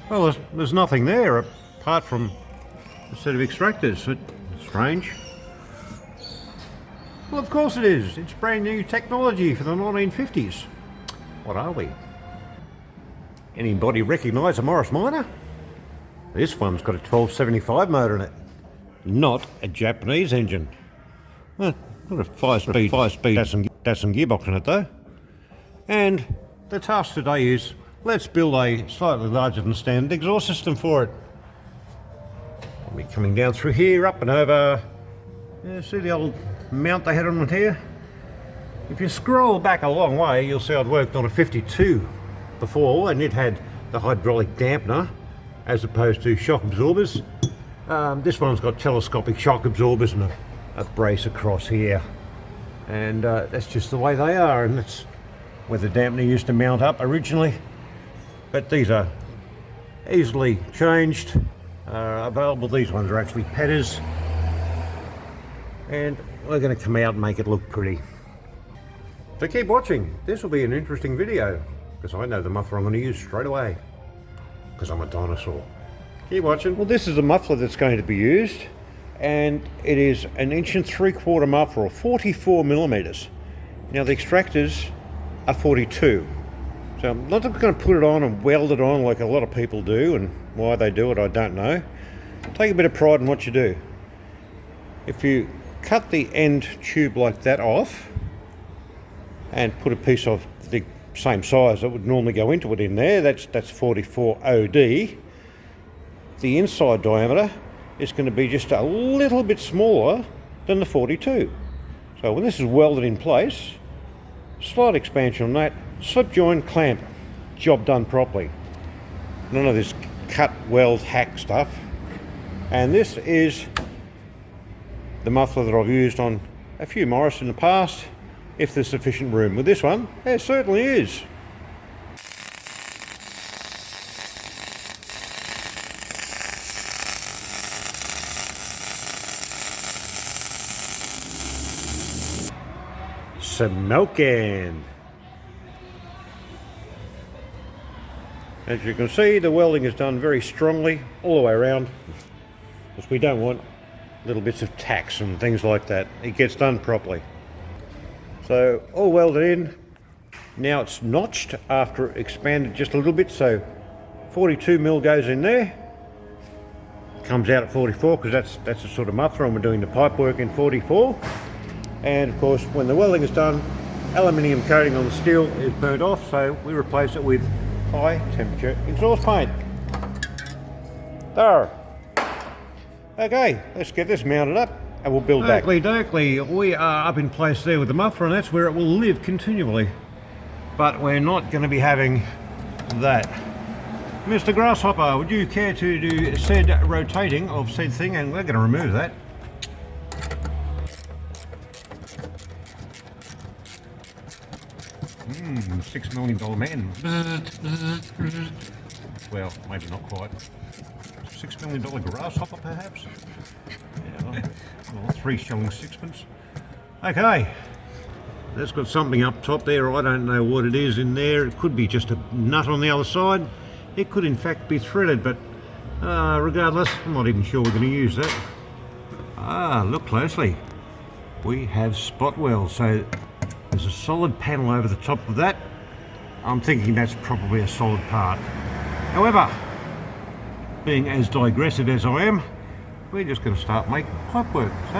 Well, there's nothing there apart from a set of extractors. Strange. Well, of course it is. It's brand new technology for the 1950s. What are we? Anybody recognise a Morris Minor? This one's got a 1275 motor in it. Not a Japanese engine. Well, got a 5-speed Datsun gearbox in it though. And the task today is, let's build a slightly larger than standard exhaust system for it. I'll be coming down through here, up and over. Yeah, see the old mount they had on it here? If you scroll back a long way, you'll see I'd worked on a 52 before, and it had the hydraulic dampener as opposed to shock absorbers. This one's got telescopic shock absorbers and a brace across here. And that's just the way they are, and that's where the dampener used to mount up originally. But these are easily changed, available. These ones are actually petters, and we're going to come out and make it look pretty. So keep watching. This will be an interesting video because I know the muffler I'm going to use straight away because I'm a dinosaur. Keep watching. Well, this is the muffler that's going to be used, and it is an 1 3/4 muffler, or 44 millimeters. Now the extractors are 42. So I'm not going to put it on and weld it on like a lot of people do, and why they do it I don't know. Take a bit of pride in what you do. If you cut the end tube like that off and put a piece of the same size that would normally go into it in there, that's 44 OD, the inside diameter is going to be just a little bit smaller than the 42. So when this is welded in place, slight expansion on that, slip joint, clamp, job done properly. None of this cut, weld, hack stuff. And this is the muffler that I've used on a few Morris in the past, if there's sufficient room. With this one, there certainly is. Smoking. As you can see, the welding is done very strongly all the way around, because we don't want little bits of tacks and things like that. It gets done properly. So all welded in. Now it's notched after it expanded just a little bit, so 42 mil goes in there, comes out at 44 because that's the sort of muffler, and we're doing the pipe work in 44. And of course, when the welding is done, aluminium coating on the steel is burnt off, so we replace it with high temperature exhaust paint. There. Okay, let's get this mounted up and we'll build back. Dokely, we are up in place there with the muffler, and that's where it will live continually. But we're not going to be having that. Mr. Grasshopper, would you care to do said rotating of said thing? And we're going to remove that. $6 million man. Well, maybe not quite. $6 million grasshopper, perhaps? Yeah, well, 3 shilling sixpence. Okay, that's got something up top there. I don't know what it is in there. It could be just a nut on the other side. It could in fact be threaded, but regardless, I'm not even sure we're going to use that. Look closely. We have spot welds, so there's a solid panel over the top of that. I'm thinking that's probably a solid part. However, being as digressive as I am, we're just going to start making pipe work. So,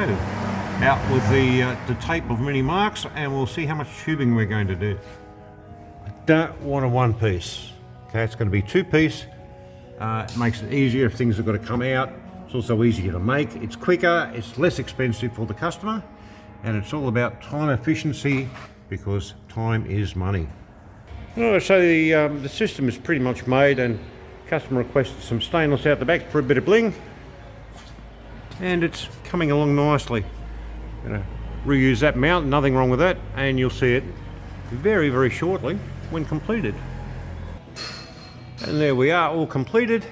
out with the tape of mini marks, and we'll see how much tubing we're going to do. I don't want a one piece. Okay, it's going to be 2-piece. It makes it easier if things have got to come out. It's also easier to make. It's quicker, it's less expensive for the customer, and it's all about time efficiency, because time is money. Alright, so the system is pretty much made, and customer requested some stainless out the back for a bit of bling, and it's coming along nicely. Gonna reuse that mount, nothing wrong with that, and you'll see it very, very shortly when completed. And there we are, all completed.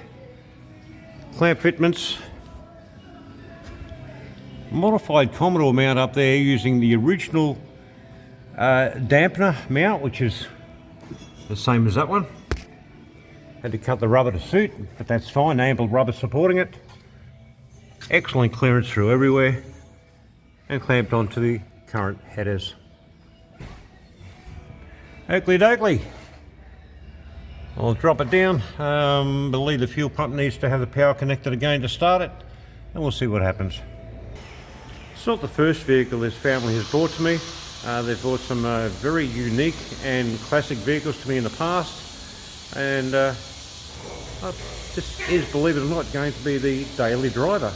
Clamp fitments. Modified Commodore mount up there using the original dampener mount, which is the same as that one. Had to cut the rubber to suit, but that's fine. Ample rubber supporting it. Excellent clearance through everywhere, and clamped onto the current headers. Oakley dokley. I'll drop it down. Believe the fuel pump needs to have the power connected again to start it, and we'll see what happens. It's not the first vehicle this family has brought to me. They've brought some very unique and classic vehicles to me in the past, and this is, believe it or not, going to be the daily driver.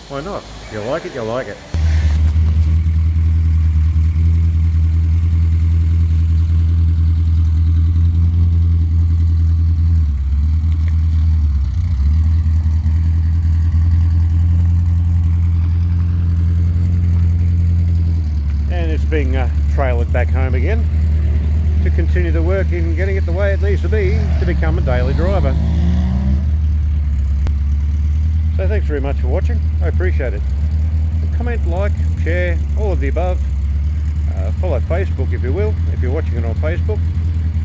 Why not? If you like it, you like it. And it's being trailered back home again to continue the work in getting it the way it needs to be to become a daily driver. So thanks very much for watching. I appreciate it. Comment, like, share, all of the above. Follow Facebook if you will, if you're watching it on Facebook.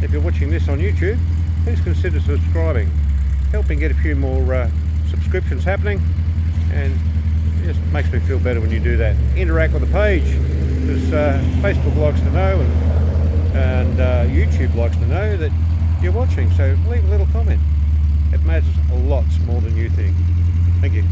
If you're watching this on YouTube, please consider subscribing. Helping get a few more subscriptions happening, and it just makes me feel better when you do that. Interact with the page, because Facebook likes to know, and YouTube likes to know that you're watching, so leave a little comment. It matters a lot more than you think. Thank you.